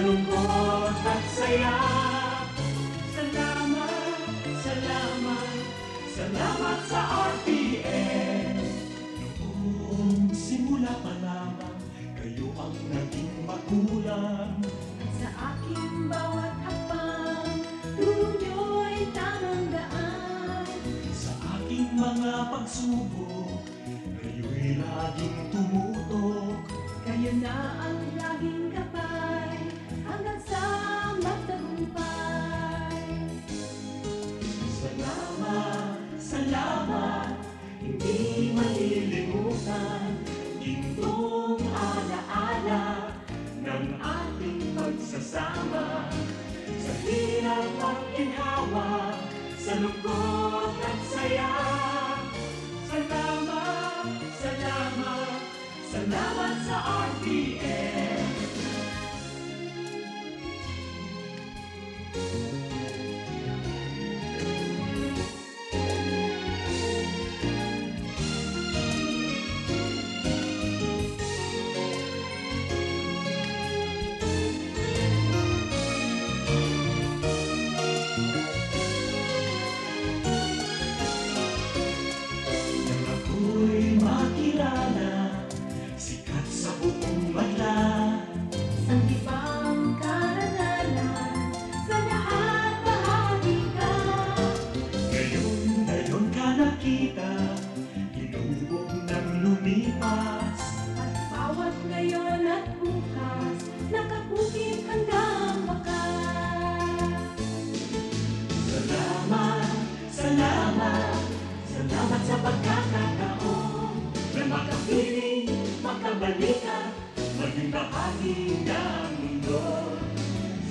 lungkot at saya. Salamat, salamat, salamat sa RPN. Noong simula pa lamang, kayo ang naging magulang. Sa aking bawat hakbang, tulong niyo'y tamang daan. Sa aking mga pagsubok, kayo'y laging tumutok. Kayo na ang laging gabay, hanggang sa magtagumpay. Salamat, salamat, hindi malilimutan. Gintong alaala ng ating pagsasama. Sa hirap at ginhawa, sa lungkot at saya. Salamat, salamat, salamat sa RPN. Ako'y makilala, sikat sa buong banla. Ang ibang karangalan, sa lahat bahagi ka. Ngayon ka nakita, hinubog ng lumipas. At bawat ngayon at bukas, nakabukit hanggang wakas. Salamat, salamat, salamat sa pagkakataon na makapiling, makabalikan, maging bahagi ng mundo.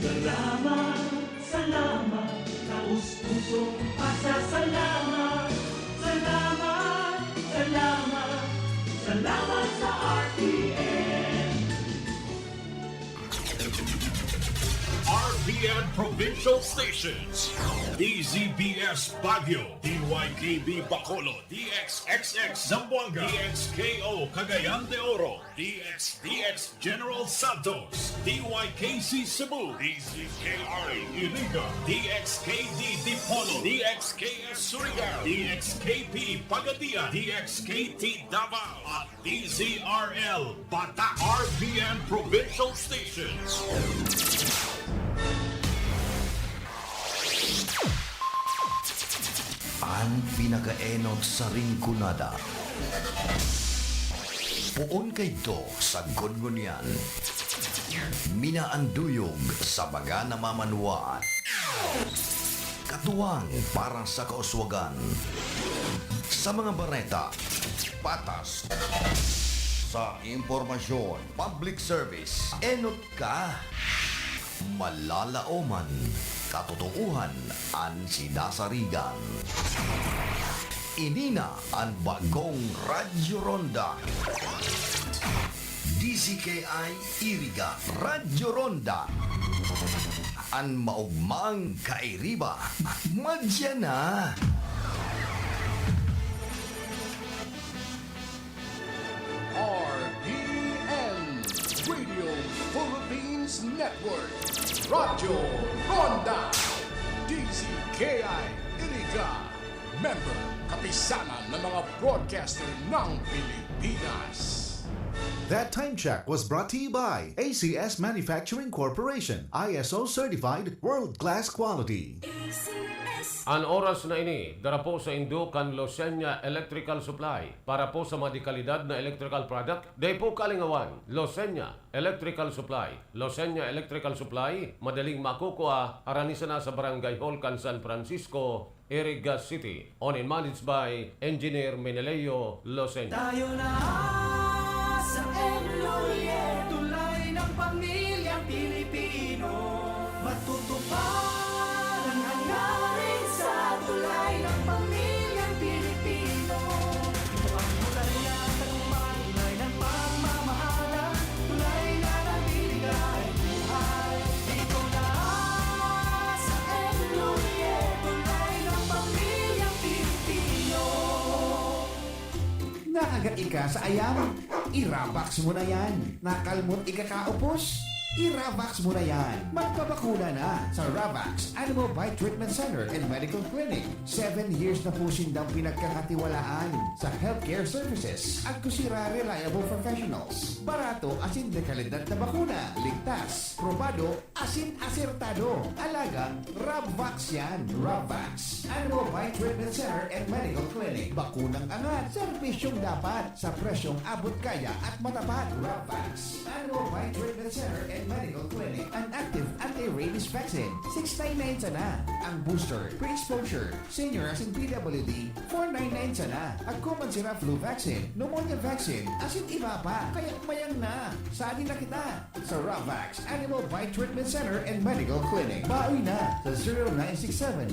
Salamat, salamat, taus-pusong pasasalamat. Salamat, salamat, salamat sa RPN. RPN Provincial Stations, DZBS Baguio, DYKB Bacolod, DXXX Zamboanga, DXKO Cagayan de Oro, DXDX General Santos, DYKC Cebu, DZKR Iriga, DXKD Dipolo, DXKS Surigao, DXKP Pagadian, DXKT Davao, at DZRL Bata. RPN Provincial Stations. Ang pinakaenot sa ringkunada. Puon kay do sa gungunyan. Minaanduyog sa baga na mamanuan. Katuwang para sa kauswagan. Sa mga bareta, patas. Sa impormasyon, public service, enot ka. Malalaoman, katotohanan ang sinasarigan. Inina ang bagong Radyo Ronda. DCKI Iriga Radyo Ronda. Ang maugmang kairiba. Madya na. RPN Radio Philippines Network. Radyo Ronda. DCKI Iriga. Member, kapisanan ng mga broadcaster ng Pilipinas. That time check was brought to you by ACS Manufacturing Corporation, ISO certified world-class quality. Ang oras na ini, dara po sa Indukan Losenya Electrical Supply para po sa mga dekalidad na electrical product. Day po kalingawan, Losenya Electrical Supply. Losenya Electrical Supply, madaling makukuha, aranisan na sa Barangay Holcan, San Francisco, Iriga City. Owned and managed by Engineer Meneleo Losenya. Tayo na sa Enloye, tulay ng pamilyang Pilipino. Matutupad ang hangarin sa tulay ng pamilyang Pilipino. Ito ang tulay at ang maglay ng pagmamahalan. Tulay na nabibigay buhay. Ito na sa Enloye, tulay ng pamilyang Pilipino. Nakagat ka sa ayam. Irabox mo na yan. Nakalmot ikakaupos. I-Ravax mo na yan. Magpabakuna na sa Ravax Animal Bite Treatment Center and Medical Clinic. 7 years na po sindang pinagkakatiwalaan sa healthcare services at kusira reliable professionals. Barato asin de kalidad na bakuna. Ligtas, probado, asin asertado. Alaga, Ravax yan. Ravax Animal Bite Treatment Center and Medical Clinic. Bakunang angat, serbisyong dapat sa presyong abot kaya at matapat. Ravax Animal Bite Treatment Center and Medical Clinic. An active anti-rabies vaccine. $699 sana. Ang booster, pre-exposure, senior as in PWD, $499 sana. Ang common sira flu vaccine, pneumonia vaccine, asin iba pa. Kaya mayang na. Sali na kita sa Ravax Animal Bite Treatment Center and Medical Clinic. Baoy na sa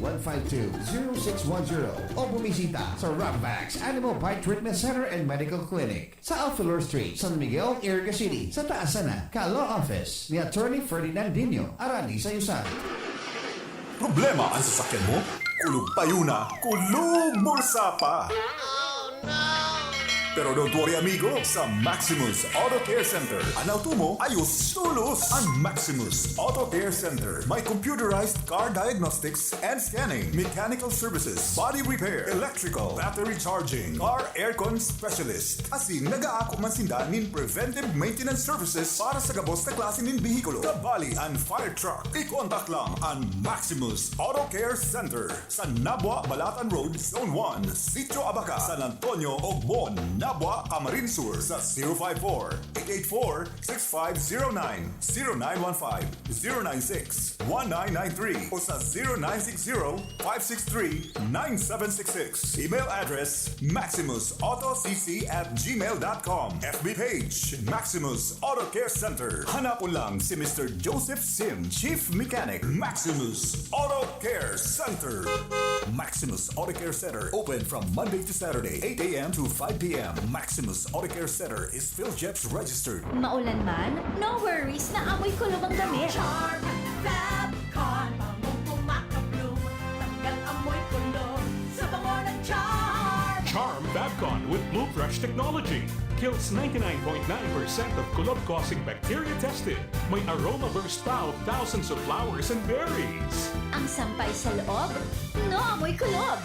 0967-152-0610 o bumisita sa Ravax Animal Bite Treatment Center and Medical Clinic sa Alfilor Street, San Miguel, Iriga City. Sa taas sana, Law Office ni Attorney Ferdinandinho Arani sa Yusan. Problema ang sasakyan mo? Kulog payuna, kulog bulsa pa! Pero don't worry amigo, sa Maximus Auto Care Center, ang auto mo ayos tulos! Ang Maximus Auto Care Center, may computerized car diagnostics and scanning, mechanical services, body repair, electrical, battery charging, car aircon specialist. Asin nag-aako man sinda nin preventive maintenance services para sa gabos na klase nin bihikulo, kabali and fire truck. I-contact lang ang Maximus Auto Care Center sa Nabwa, Balatan Road, Zone 1, Sitio Abaca, San Antonio, Ogmon, Nabwa, Camarines Sur sa 054-884-6509, 0915-096-1993 o sa 0960-563-9766. Email address maximusautocc@gmail.com. FB page Maximus Auto Care Center. Hanapon lang si Mr. Joseph Sim, Chief Mechanic, Maximus Auto Care Center. Maximus Auto Care Center open from Monday to Saturday, 8 a.m. to 5 p.m. Maximus Auto Care Center is PhilJeps registered. Maulan man, no worries na amoy kulob ang damit. Charm, Fabcon, bangong kumakabloom. Tanggal amoy kulo sa bango ng Charm. Charm Babcon with Blue Fresh technology kills 99.9% of kulob-causing bacteria tested. May aroma burst pa of thousands of flowers and berries. Ang sampay sa loob, no amoy kulob.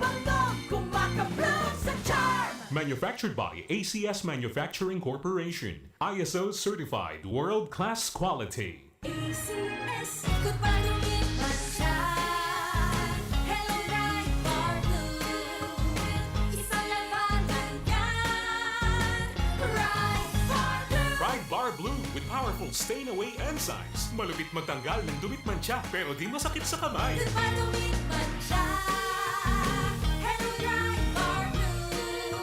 Bangong kumakabloom sa Charm. Manufactured by ACS Manufacturing Corporation. ISO certified world-class quality. ACS, good morning, Masya. Hello, right for blue. Isang labanan yan. Right for blue. Pride Bar Blue with powerful stain-away enzymes. Malupit magtanggal ng dumit mancha pero di masakit sa kamay. Good morning, Masya. Hello, right for blue.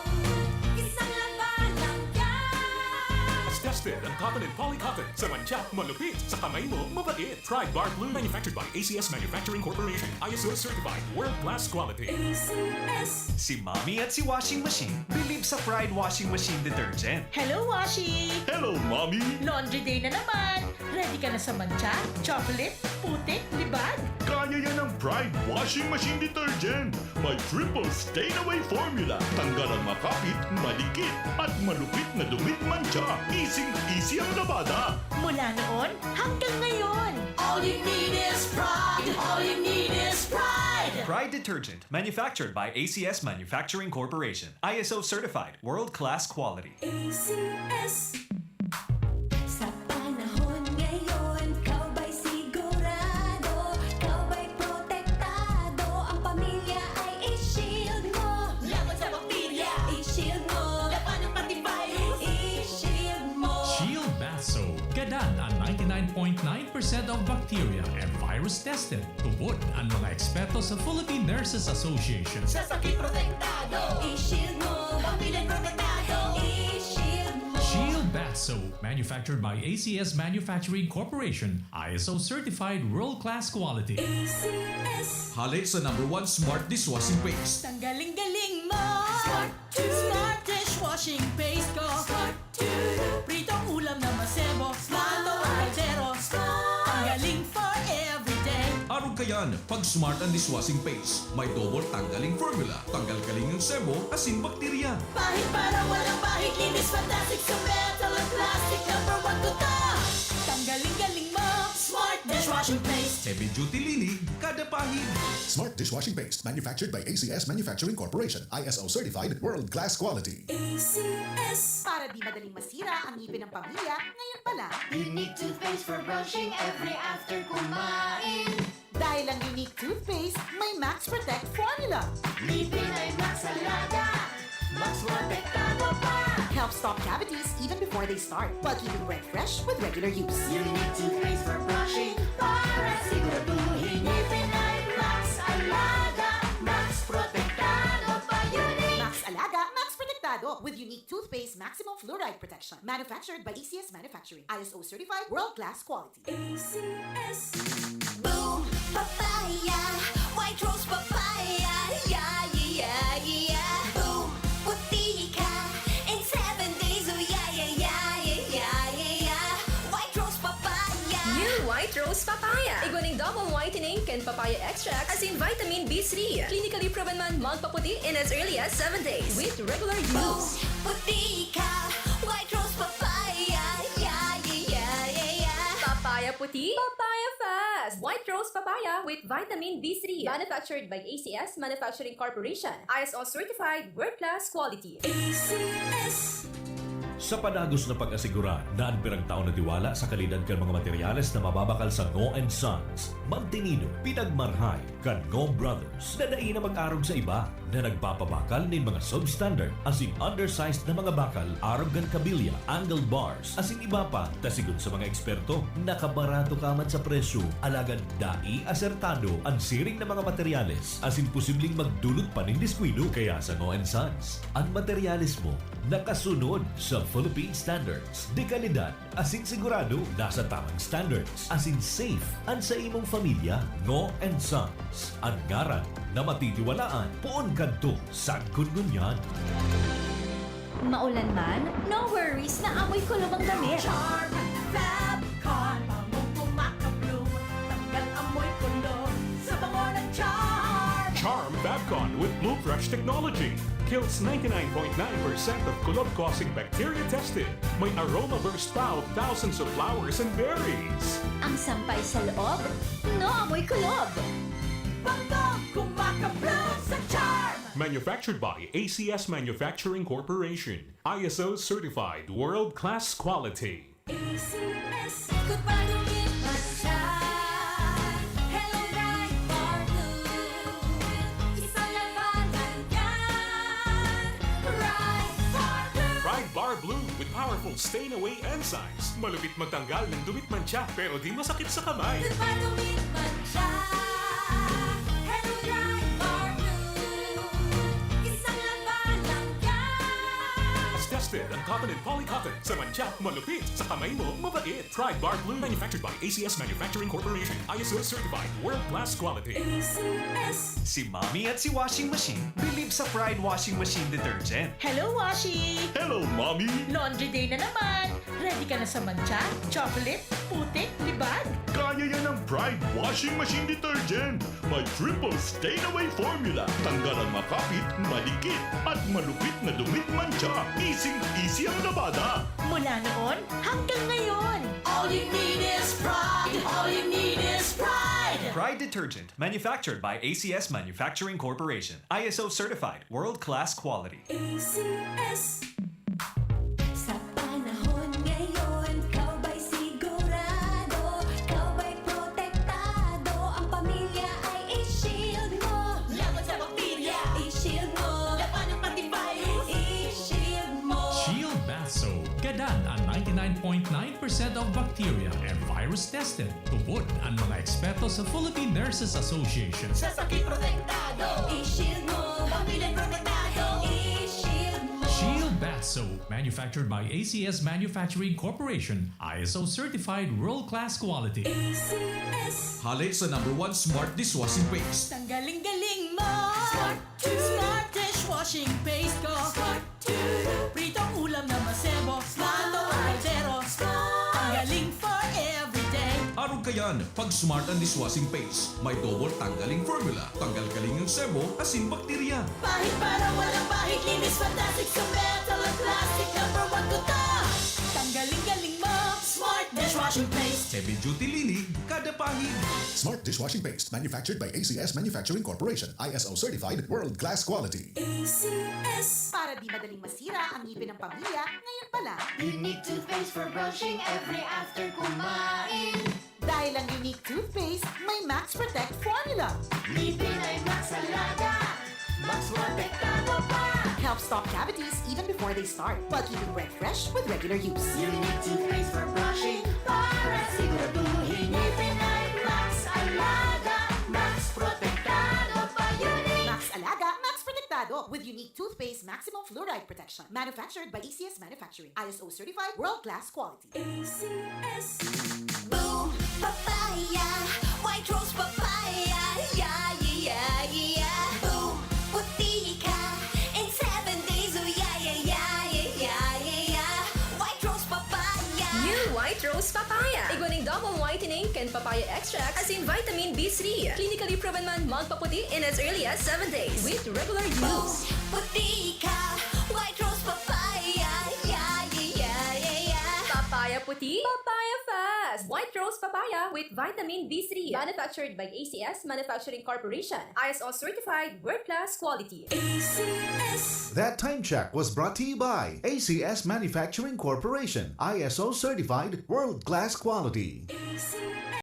Isang labanan yan. As tested ang cotton and polycotton. Sa mancha, malupit. Sa kamay mo, mabait. Pride Bar Blue manufactured by ACS Manufacturing Corporation. ISO certified world-class quality. ACS. Si Mommy at si Washing Machine believe sa Pride Washing Machine Detergent. Hello, Washi! Hello, Mommy! Laundry day na naman. Ready ka na sa mancha, chocolate, putik, libag? Kaya yan ang Pride Washing Machine Detergent. May triple stain-away formula. Tanggal ang makapit, malikit, at malupit na dumit mancha. Easy ang labada. Mula noon hanggang ngayon. All you need is pride. All you need is pride. Pride Detergent, manufactured by ACS Manufacturing Corporation. ISO certified world-class quality. ACS. Sa panahon ngayon, kau ba'y sigurado? Kau ba'y protektado? Ang pamilya ay i-shield mo. Laban sa bakterya, i-shield mo. Laban ng antivirus, i-shield mo. Shield Bath Soap. Gadan ang 99.9% of bacteria and virus tested. Tubod ang mga eksperto sa Philippine Nurses Association. Sa sakit protektado, i-shield mo. Pamilya protektado, i-shield mo. Shield Bath Soap, manufactured by ACS Manufacturing Corporation. ISO certified world-class quality. ACS. Hali sa #1 smart dishwashing paste. Tanggaling-galing mo. Smart to. Smart dishwashing paste ko. Smart to. Pritong ulam na masebo. Mato ang kaldero. Tanggaling for everyday. Araw kayan, pag smart ang dishwashing paste, may double tanggaling formula. Tanggal-galing ng sebo, asin bakterya. Pahit para walang pahit. Linis fantastic sa metal at plastic. #1 to ta. dishwashing paste. Heavy duty linig, kada pahid. Smart dishwashing paste manufactured by ACS Manufacturing Corporation. ISO certified world-class quality. ACS. Para di madaling masira ang ngipin ng pamilya, ngayon pa lang. Unique toothpaste for brushing every after kumain. Dahil ang unique toothpaste, may Max Protect formula. Ngipin ay Max Alaga. Max Protektado pa. Helps stop cavities even before they start, while keeping breath fresh with regular use. Unique toothpaste for brushing para siguraduhin ngipin ay Max Alaga. Max Protektado pa. Unique. Max Alaga, Max Protectado with unique toothpaste maximum fluoride protection. Manufactured by ACS Manufacturing. ISO certified world-class quality. ACS. Boom, papaya, white rose papaya, yeah, yeah, yeah. Boom, puti ka in 7 days, oh yeah, yeah, yeah, yeah, yeah, yeah. White rose papaya. New White Rose Papaya. Iguaning double whitening and papaya extract as in vitamin B3. Clinically proven man magpaputi in as early as 7 days with regular Boom, use. puti ka, white rose papaya, yeah, yeah, yeah, yeah, yeah. Papaya puti, papaya fast. White Rose Papaya with vitamin B3. Manufactured by ACS Manufacturing Corporation. ISO certified world-class quality. ACS. Sa panagos na pag-asigura na ang pirang taon na tiwala sa kalidad kan mga materyales na mababakal sa Ngo & Sons, magtinido, pinagmarhay, kan Ngo Brothers, na daig na mag-arog sa iba na nagpapabakal ng mga substandard as in undersized na mga bakal, arog kan kabilya, angle bars, as in iba pa, tasigon sa mga eksperto, nakabarato kaman sa presyo, alagan dai asertado ang siring na mga materyales, as in posibleng magdulot pa ng diskwido kaya sa Ngo & Sons. Ang materyales mo, nakasunod sa Philippine standards. De kalidad, asin sigurado, nasa tamang standards. Asin safe, ang sa imong pamilya, Ngo & Sons. Ang ngaran na matitiwalaan, puon kadto sa kungunyan. Maulan man, no worries na amoy kulog ang damit. Charm, Fab, Con, pamumpumakabloom. Tanggal amoy kulog sa bango ng charm. Charm Fabcon with Blue Fresh technology. Kills 99.9% of kulog-causing bacteria tested. May aroma burst pa of thousands of flowers and berries. Ang sampay sa loob, no amoy kulog. Bangkok, kumakabloom sa charm. Manufactured by ACS Manufacturing Corporation. ISO certified world-class quality. ACS. Kung padungin man siya. Hello, bright or blue. Isang labanan yan. Right for blue. Pride Bar Blue with powerful stain-away enzymes. Malupit magtanggal ng dumit mancha pero di masakit sa kamay. Kung padungin man siya. Hello, bright or blue. Isang labanan yan. As tested ang cotton and polycotton. Sa mancha, malupit. Sa kamay mo, mabait. Pride Bar Blue manufactured by ACS Manufacturing Corporation. ISO certified world-class quality. ACS. Si Mommy at si Washing Machine believe sa Pride Washing Machine Detergent. Hello, Washi! Hello, Mommy! Laundry day na naman. Ready ka na sa mancha, chocolate, putik, libag? Kaya yan ang Pride Washing Machine Detergent. May triple stain-away formula. Tanggal ang makapit, malikit, at malupit na dumit mancha. Easy ang labada. Mula noon hanggang ngayon. All you need is pride. All you need is pride. Pride Detergent, manufactured by ACS Manufacturing Corporation. ISO certified world-class quality. ACS. Sa panahon ngayon, kau ba'y sigurado? Kau ba'y protektado? Ang pamilya ay i-shield mo. Laban sa bakterya, i-shield mo. Laban ng pati virus, i-shield mo. Shield Bath Soap. Gadan ang 99.9% of bacteria and virus tested. Tubod ang mga eksperto sa Philippine Nurses Association. Sa sakit protektado, i-shield mo. Pamilya protektado, i-shield mo. Shield Bath Soap, manufactured by ACS Manufacturing Corporation. ISO certified world-class quality. ACS. Hali sa #1 Smart Dishwashing Paste. Ang galing-galing mo. Smart to. Smart dishwashing paste ko. Smart to. Pritong ulam na masebo. Plato o kaldero. Ang galing for everyday. Arog kayan, pag Smart ang Dishwashing Paste, may double tanggaling formula. Tanggal kaling yung sebo, asin bakterya. Pahit para walang pahit, linis fantastic sa metal at plastic. #1 ko to. Ang galing-galing mo. Smart dishwashing paste. Heavy duty linig, kada pahid. Smart dishwashing paste manufactured by ACS Manufacturing Corporation. ISO certified world-class quality. ACS. Para di madaling masira ang ngipin ng pamilya, ngayon pa lang. Unique toothpaste for brushing every after kumain. Dahil ang unique toothpaste, may Max Protect formula. Ngipin ay Max Alaga. Max Protektado pa. Helps stop cavities even before they start, while keeping breath fresh with regular use. Unique toothpaste for brushing para siguraduhin ngipin ay Max Alaga. Max Protektado pa. Unique. Max Alaga, Max Protectado with unique toothpaste maximum fluoride protection. Manufactured by ACS Manufacturing. ISO certified world-class quality. ACS. Boom, papaya, white rose papaya, yeah, yeah, yeah. Boom, puti ka in 7 days, oh yeah, yeah, yeah, yeah, yeah, yeah. White rose papaya. New White Rose Papaya. Iguaning double whitening and papaya extract as in vitamin B3. Clinically proven man magpaputi in as early as 7 days with regular Boom, use. puti ka, white rose papaya, yeah, yeah, yeah, yeah. Papaya puti, papaya fast. White Rose Papaya with vitamin B3. Manufactured by ACS Manufacturing Corporation. ISO certified world-class quality. ACS. That time check was brought to you by ACS Manufacturing Corporation. ISO certified world-class quality. ACS.